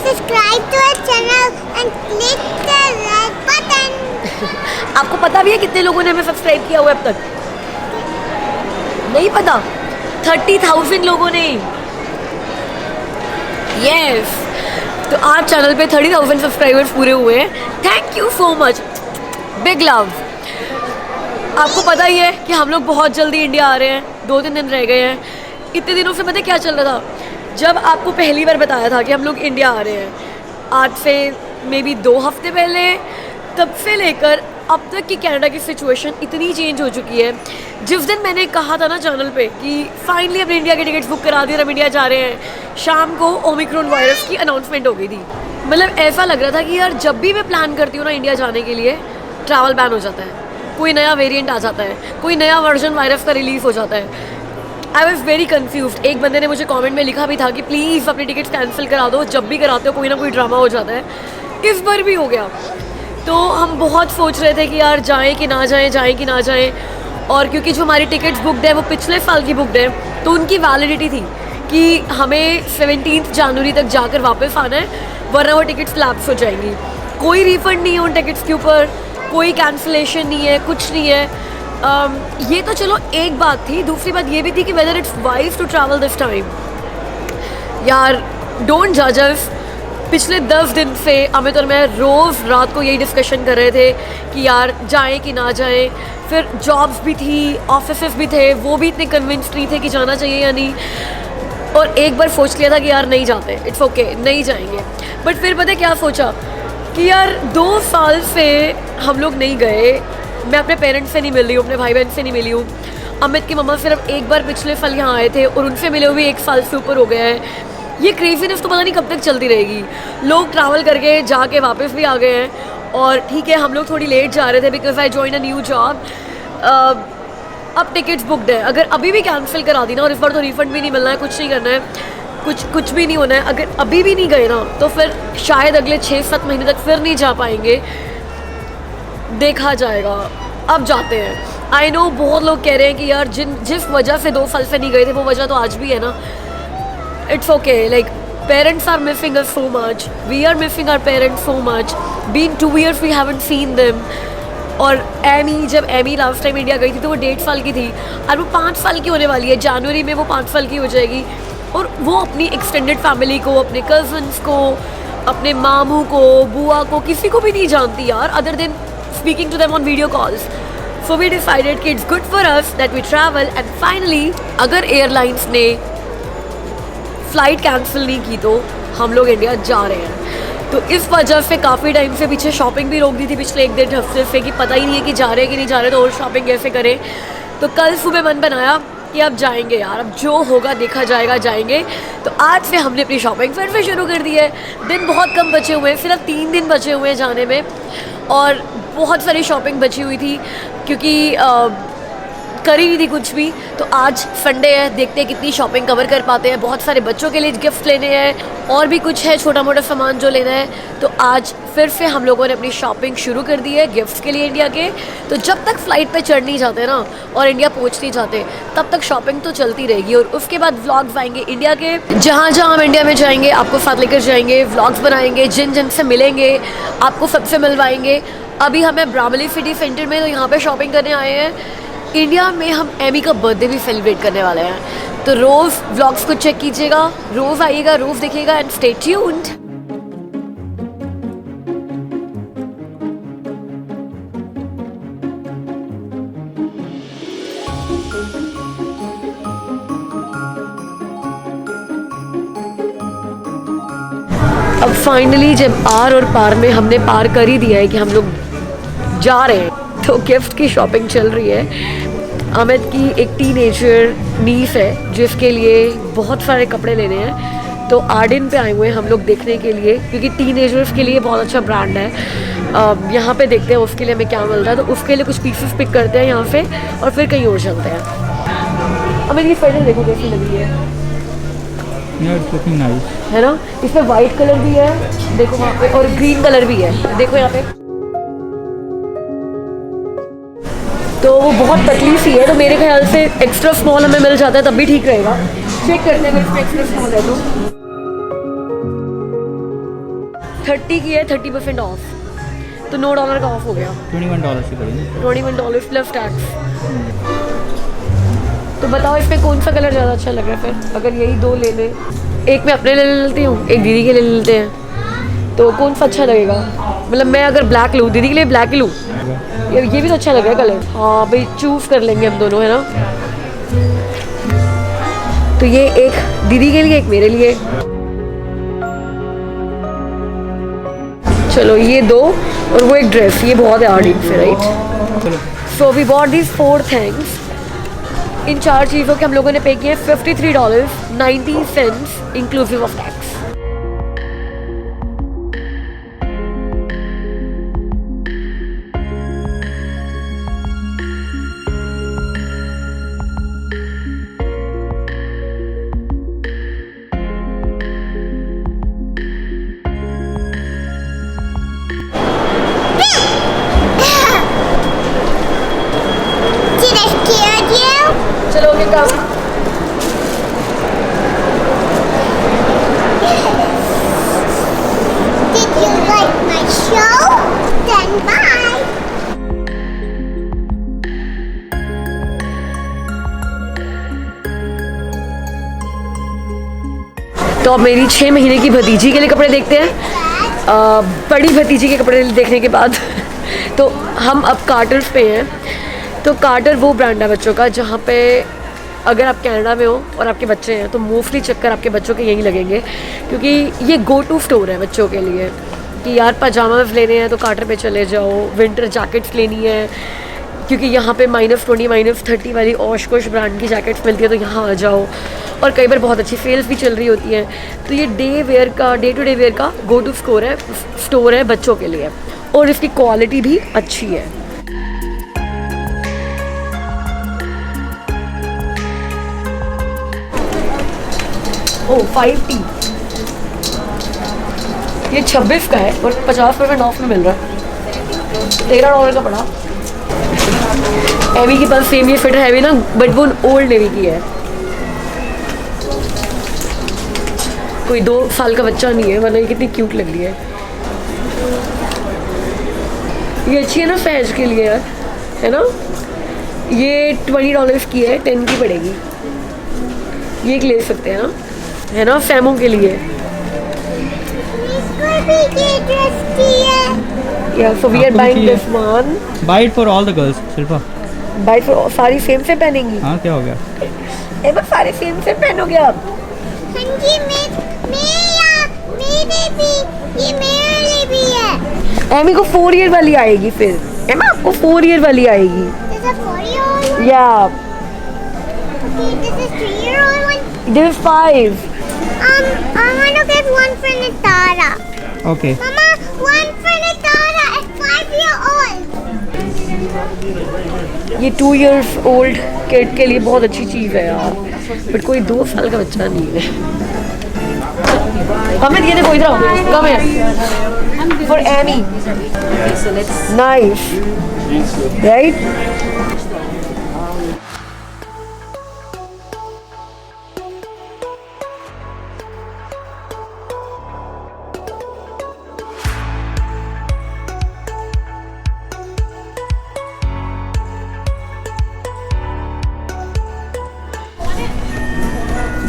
subscribe to our channel and click the red button. आपको पता भी है कितने लोगों ने हमें सब्सक्राइब किया हुआ है अब तक? नहीं पता? 30,000 लोगों ने। यस, तो आज चैनल पे 30,000 सब्सक्राइबर्स पूरे हुए हैं। Thank you so much, big love. आपको पता ही है कि हम लोग बहुत जल्दी इंडिया आ रहे हैं, 2-3 दिन रह गए हैं। इतने दिनों से पता है क्या चल रहा था? जब आपको पहली बार बताया था कि हम लोग इंडिया आ रहे हैं, आज से मे बी 2 हफ्ते पहले, तब से लेकर अब तक की कनाडा की सिचुएशन इतनी चेंज हो चुकी है। जिस दिन मैंने कहा था ना चैनल पे कि फाइनली अपने इंडिया के टिकट्स बुक करा दिए, हम इंडिया जा रहे हैं, शाम को ओमिक्रॉन वायरस की अनाउंसमेंट हो गई थी। मतलब ऐसा लग रहा था कि यार जब भी मैं प्लान करती हूँ ना इंडिया जाने के लिए, ट्रैवल बैन हो जाता है, कोई नया वेरिएंट आ जाता है, कोई नया वर्जन वायरस का रिलीज हो जाता है। I was very confuse. एक बंदे ने मुझे कमेंट में लिखा भी था कि प्लीज़ अपनी टिकट्स कैंसिल करा दो, जब भी कराते हो कोई ना कोई ड्रामा हो जाता है। इस बार भी हो गया। तो हम बहुत सोच रहे थे कि यार जाएं कि ना जाएं, जाएं कि ना जाएं। और क्योंकि जो हमारी टिकट्स बुकड है वो पिछले साल की बुकड है, तो उनकी वैलिडिटी थी कि हमें 17 जनवरी तक जाकर वापस आना है, वरना वो टिकट्स लैप्स हो जाएंगी। कोई रिफंड नहीं है उन टिकट्स के ऊपर, कोई कैंसिलेशन नहीं है, कुछ नहीं है। ये तो चलो एक बात थी। दूसरी बात ये भी थी कि whether it's wise to travel this time. यार डोंट जज अस। पिछले 10 दिन से अमित और मैं रोज़ रात को यही डिस्कशन कर रहे थे कि यार जाएं कि ना जाएं। फिर जॉब्स भी थी, ऑफिसेस भी थे, वो भी इतने कन्विंस्ड नहीं थे कि जाना चाहिए या नहीं। और एक बार सोच लिया था कि यार नहीं जाते, इट्स ओके, नहीं जाएंगे। बट फिर पता है क्या सोचा कि यार 2 साल से हम लोग नहीं गए। मैं अपने पेरेंट्स से नहीं मिल रही हूँ, अपने भाई बहन से नहीं मिली हूँ। अमित की मम्मा सिर्फ एक बार पिछले साल यहाँ आए थे और उनसे मिले हुए 1 साल से ऊपर हो गया है। ये क्रेजीनेस तो पता नहीं कब तक चलती रहेगी। लोग ट्रैवल करके जाके वापस भी आ गए हैं। और ठीक है, हम लोग थोड़ी लेट जा रहे थे because I join a new job. अब टिकट्स बुकड है, अगर अभी भी कैंसिल करा दी ना, और इस बार तो रिफंड भी नहीं मिलना है, कुछ नहीं करना है, कुछ भी नहीं होना है। अगर अभी भी नहीं गए ना तो फिर शायद अगले 6-7 महीने तक फिर नहीं जा पाएंगे। देखा जाएगा, अब जाते हैं। आई नो बहुत लोग कह रहे हैं कि यार जिस वजह से 2 साल से नहीं गए थे वो वजह तो आज भी है ना। It's okay, like parents are missing us so much, we are missing our parents so much. Been 2 years we haven't seen them. और जब एमी लास्ट टाइम इंडिया गई थी तो वो 1.5 साल की थी और वो 5 साल की होने वाली है। जनवरी में वो 5 साल की हो जाएगी। और वो अपनी एक्सटेंडेड फैमिली को, अपने कज़न्स को, अपने मामू को, बुआ को, किसी को भी नहीं जानती यार, other than speaking to them on video calls. So we decided कि it's good for us that we travel and finally अगर एयरलाइंस ने फ़्लाइट कैंसिल नहीं की तो हम लोग इंडिया जा रहे हैं। तो इस वजह से काफ़ी टाइम से पीछे शॉपिंग भी रोक दी थी पिछले 1-1.5 हफ्ते से कि पता ही नहीं है कि जा रहे हैं कि नहीं जा रहे, तो और शॉपिंग कैसे करें। तो कल सुबह मन बनाया कि अब जाएंगे यार, अब जो होगा देखा जाएगा, जाएंगे। तो आज से हमने अपनी शॉपिंग फिर से शुरू कर दी है। दिन बहुत कम बचे हुए हैं, सिर्फ 3 दिन बचे हुए हैं जाने में, और बहुत सारी शॉपिंग बची हुई थी क्योंकि करी नहीं थी कुछ भी। तो आज संडे है, देखते हैं कितनी शॉपिंग कवर कर पाते हैं। बहुत सारे बच्चों के लिए गिफ्ट लेने हैं और भी कुछ है छोटा मोटा सामान जो लेना है। तो आज फिर से हम लोगों ने अपनी शॉपिंग शुरू कर दी है गिफ्ट्स के लिए इंडिया के। तो जब तक फ़्लाइट पे चढ़ नहीं जाते ना और इंडिया पहुंच नहीं जाते तब तक शॉपिंग तो चलती रहेगी। और उसके बाद व्लॉग्स आएंगे इंडिया के, जहाँ जहाँ हम इंडिया में जाएंगे आपको साथ लेकर जाएंगे, व्लॉग्स बनाएंगे, जिन जिन से मिलेंगे आपको सबसे मिलवाएंगे। अभी हमें ब्रामली सिटी सेंटर में, तो यहाँ पे शॉपिंग करने आए हैं। इंडिया में हम एमी का बर्थडे भी सेलिब्रेट करने वाले हैं। तो रोज़ व्लॉग्स को चेक कीजिएगा, रोज़ आइएगा, रोज़ देखिएगा एंड स्टे ट्यून्ड। अब फाइनली जब आर और पार में हमने पार कर ही दिया है कि हम लोग जा रहे हैं, तो गिफ्ट की शॉपिंग चल रही है। अमित की एक टीनेजर नीस है जिसके लिए बहुत सारे कपड़े लेने हैं। तो आर्डिन पे आए हुए हैं हम लोग देखने के लिए, क्योंकि टीनेजर्स के लिए बहुत अच्छा ब्रांड है। यहाँ पे देखते हैं उसके लिए हमें क्या मिल रहा है। तो उसके लिए कुछ पीसेस पिक करते हैं यहाँ से और फिर कहीं और चलते हैं। अमित की स्वेटर देखो कैसी लगी है, है ना। इसमें वाइट कलर भी है देखो वहाँ पे, और ग्रीन कलर भी है देखो यहाँ पे। तो वो बहुत पतली सी है, तो मेरे ख्याल से एक्स्ट्रा स्मॉल हमें मिल जाता है तब भी ठीक रहेगा। चेक करते हैं अगर इसमें एक्स्ट्रा स्मॉल है तो। 30 की है, 30% ऑफ, तो $9 का ऑफ हो गया। $21 की पड़ेगी। $21 प्लस टैक्स। तो बताओ इसमें कौन सा कलर ज़्यादा अच्छा लग रहा है फिर, अगर यही दो ले लें, एक मैं अपने ले लेती हूँ, एक दीदी के ले लेते हैं, तो कौन सा अच्छा लगेगा? मतलब मैं अगर ब्लैक लूँ, दीदी के लिए ब्लैक ही लूँ, ये भी तो अच्छा लग रहा है कलर। हाँ भाई, चूज़ कर लेंगे हम दोनों, है ना। तो ये एक दीदी के लिए, एक मेरे लिए। चलो ये दो, और वो एक ड्रेस, ये बहुत है आर्डी फिर, right. So we bought these 4 things. इन 4 चीज़ों के हम लोगों ने पे किए $53.90 inclusive of tax. Did I scare you? चलो ओके काम। Did you like my show? Then bye. तो अब मेरी 6 महीने की भतीजी के लिए कपड़े देखते हैं। बड़ी भतीजी के कपड़े देखने के बाद तो हम अब कार्टर्स पे हैं। तो कार्टर वो ब्रांड है बच्चों का जहाँ पे अगर आप कनाडा में हो और आपके बच्चे हैं तो मोस्टली चक्कर आपके बच्चों के यहीं लगेंगे, क्योंकि ये गो टू स्टोर है बच्चों के लिए कि यार पजामाज लेने हैं तो कार्टर पे चले जाओ, विंटर जैकेट्स लेनी है क्योंकि यहाँ पे -20 -30 वाली ओशकोश ब्रांड की जैकेट्स मिलती है तो यहाँ आ जाओ। और कई बार बहुत अच्छी सेल्स भी चल रही होती हैं। तो ये डे टू डे वेयर का गो टू स्टोर है बच्चों के लिए, और इसकी क्वालिटी भी अच्छी है। ओह 5T, ये 26 का है और 50% ऑफ में मिल रहा है, $13 का पड़ा। एवी के पास सेम ये फिटर हैवी ना, बट वो ओल्ड नेवी की है, कोई 2 साल का बच्चा नहीं है, वरना ये कितनी क्यूट लग रही है। ये अच्छी है ना फैज के लिए यार, है ना। ये $20 की है, 10 की पड़ेगी। ये एक ले सकते हैं ना, है ना, फैमों के लिए। इसको भी ये ड्रेस की है। Yeah, so we are buying this one. Buy it for all the girls, Shilpa. Buy for सारी सेम से पहनेंगी। हाँ क्या हो गया? बस सारे सेम से पहनोगे आप। हाँ जी, मेरे भी, ये मेरे लिए भी है। एमी को 4 ईयर वाली आएगी फिर, एमा आपको 4 ईयर वाली आएगी। This is a 4-year-old one? Yeah, Okay, this is 3-year-old one? this is 5. I want to get one for Natara. Okay. Mama, one for Natara at 5-year-old. ये 2 years old किड के लिए बहुत अच्छी चीज़ है यार, but कोई 2 साल का बच्चा नहीं है। अमित ये देखो इधर आओ, कम है for Amy. Nice, right.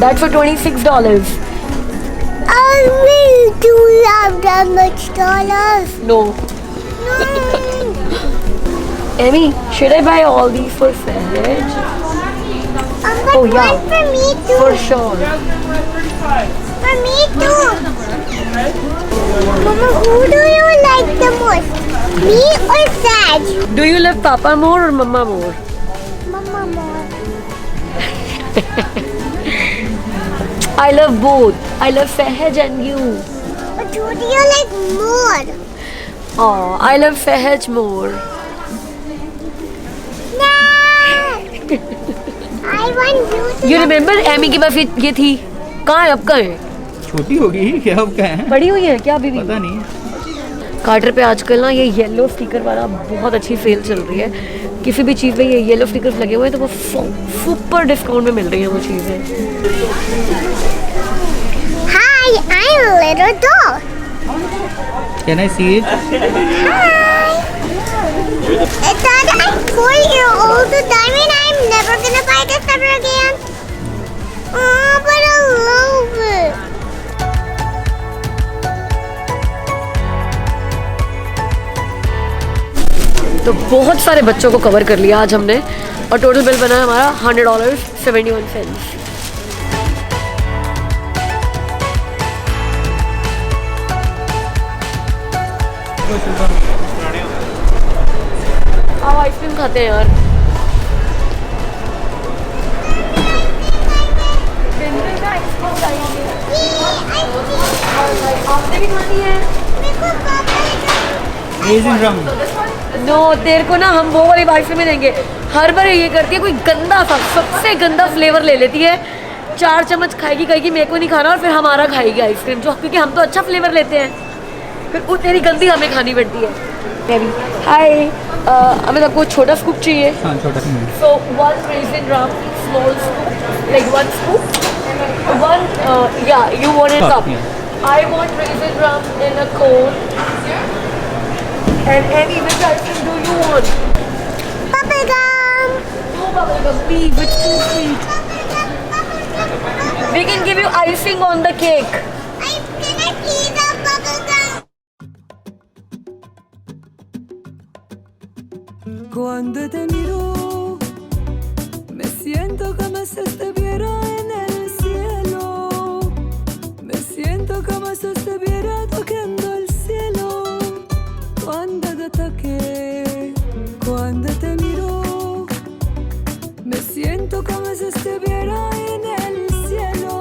That's for $26. I really do love that much dollars. No. No. Emmy, should I buy all these for Sahaj? But Oh, yeah. one for me too. For sure. For me too. Mama, who do you like the most? Me or Saj? Do you love Papa more or Mama more? Mama more. I love both. I love Sahaj and you. But who do you like more? Oh, I love Sahaj more. No. I want you to. You remember Emmy के पास ये थी, कहाँ है अब, कहाँ है? छोटी होगी क्या, अब क्या है? पड़ी हुई है क्या अभी भी? पता नहीं। कार्टर पे आजकल ना ये येलो स्टिकर वाला बहुत अच्छी सेल चल रही है। किसी भी चीज़ में ये येलो स्टिकर्स लगे हुए हैं तो वो सुपर डिस्काउंट में मिल रही हैं वो चीज़ें। Hi, I'm a little doll. Can I see it? I thought I'm 4-year-old diamond. I'm never gonna buy this ever again. Oh, but I love it. तो बहुत सारे बच्चों को कवर कर लिया आज हमने और टोटल बिल बना है हमारा $100.71. अब आइसक्रीम खाते हैं यार. आपने भी खानी है? Raisin rum. नो तेरे को ना हम वो वाली आइसक्रीम में देंगे. हर बार ये करती है कोई गंदा सा सबसे गंदा फ्लेवर ले लेती है. 4 चम्मच खाएगी कहेगी मेरे को नहीं खाना और फिर हमारा खाएगी आइसक्रीम जो क्योंकि हम तो अच्छा फ्लेवर लेते हैं. फिर वो तेरी गंदी हमें खानी पड़ती है. हाय हमें आपको छोटा स्कूप चाहिए. हाँ छोटा सा. So 1 raisin rum, small scoop, like 1 scoop. Yeah, you want it Cup, up. yeah. I want raisin rum in a cone. And any which ice cream do you want? Bubblegum. No bubblegum, please, it's too sweet. We can give you icing on the cake. I'm gonna eat the bubblegum. Cuando te miro, me siento como si estuviera en el cielo. Me siento como si estuviera tocando el cielo. Cuando te toqué, cuando te miro, me siento como si estuviera en el cielo.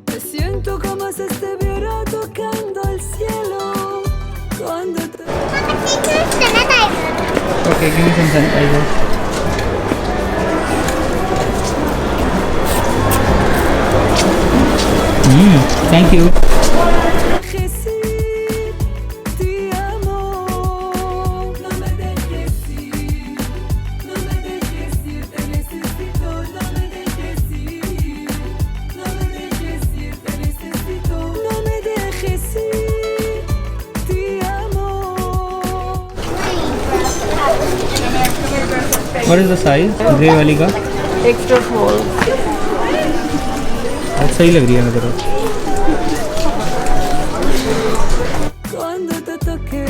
Me siento como si estuviera tocando el cielo. Cuando te Okay, give me some sanitizer. Thank you. dejes ir, te amo. No me dejes ir, no me dejes ir, te necesito. No me dejes ir, no me dejes ir, te necesito. No me dejes ir, te amo. What is the size? Grey वाली का. Extra small. बहुत सही लग रही है मेरे को. Cuando te toqué,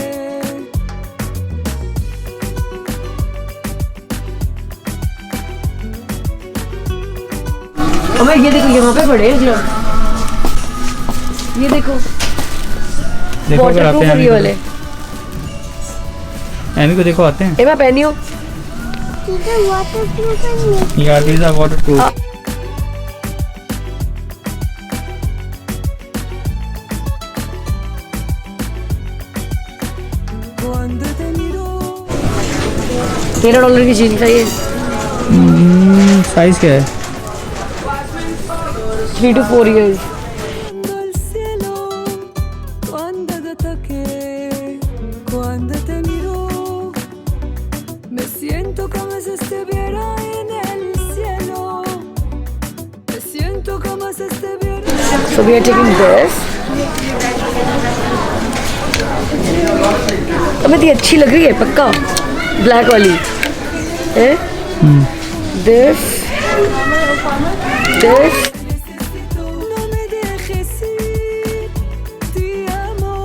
अबे ये देखो यहाँ पे पड़े हैं ग्लव. ये देखो देखो अगर आते वाटरप्रूफ हैं ये वाले. एमी को देखो आते हैं. ए मैं पहनी हूँ. These are waterproof and milk. Yeah, these are waterproof. cuando te miro, $13 की चीज चाहिए. साइज क्या है? 3 to 4 years. tocando el cielo. Cuando te toqué, cuando te miro, me siento como si estuviera en el cielo. Me siento como si estuviera. So we are taking this. अबे ये अच्छी लग रही है पक्का. ब्लैक वाली है. This. Necesito, no me dejes ir, te amo.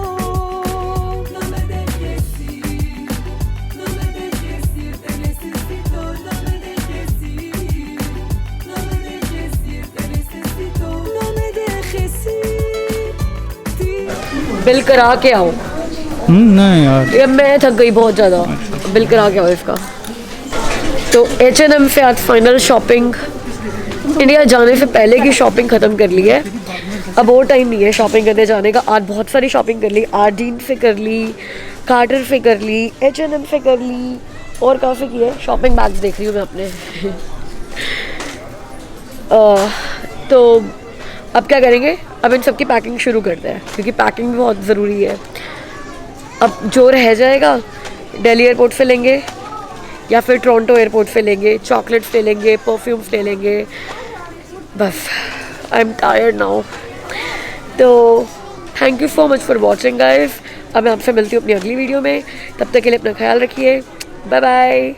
No me dejes ir, no me dejes ir, te necesito. No me dejes ir, no me dejes ir, te necesito. No me dejes ir, te bill करा के आओ. नहीं यार. ये मैं थक गई बहुत ज़्यादा. बिल करा के आओ इसका. तो H&M से आज फाइनल शॉपिंग. इंडिया जाने से पहले की शॉपिंग ख़त्म कर ली है. अब वो टाइम नहीं है शॉपिंग करने जाने का. आज बहुत सारी शॉपिंग कर ली. आर्डीन से कर ली, कार्टर से कर ली, H&M से कर ली और काफ़ी की है. शॉपिंग बैग्स देख रही हूँ मैं अपने. तो अब क्या करेंगे? अब इन सब की पैकिंग शुरू करते हैं क्योंकि पैकिंग बहुत ज़रूरी है. अब जो रह जाएगा दिल्ली एयरपोर्ट से लेंगे या फिर टोरंटो एयरपोर्ट से लेंगे. चॉकलेट्स ले लेंगे, परफ्यूम्स ले लेंगे. बस आई एम टायर्ड नाउ. तो thank you so much for watching guys. अब मैं आपसे मिलती हूँ अपनी अगली वीडियो में, तब तक के लिए अपना ख्याल रखिए। Bye bye.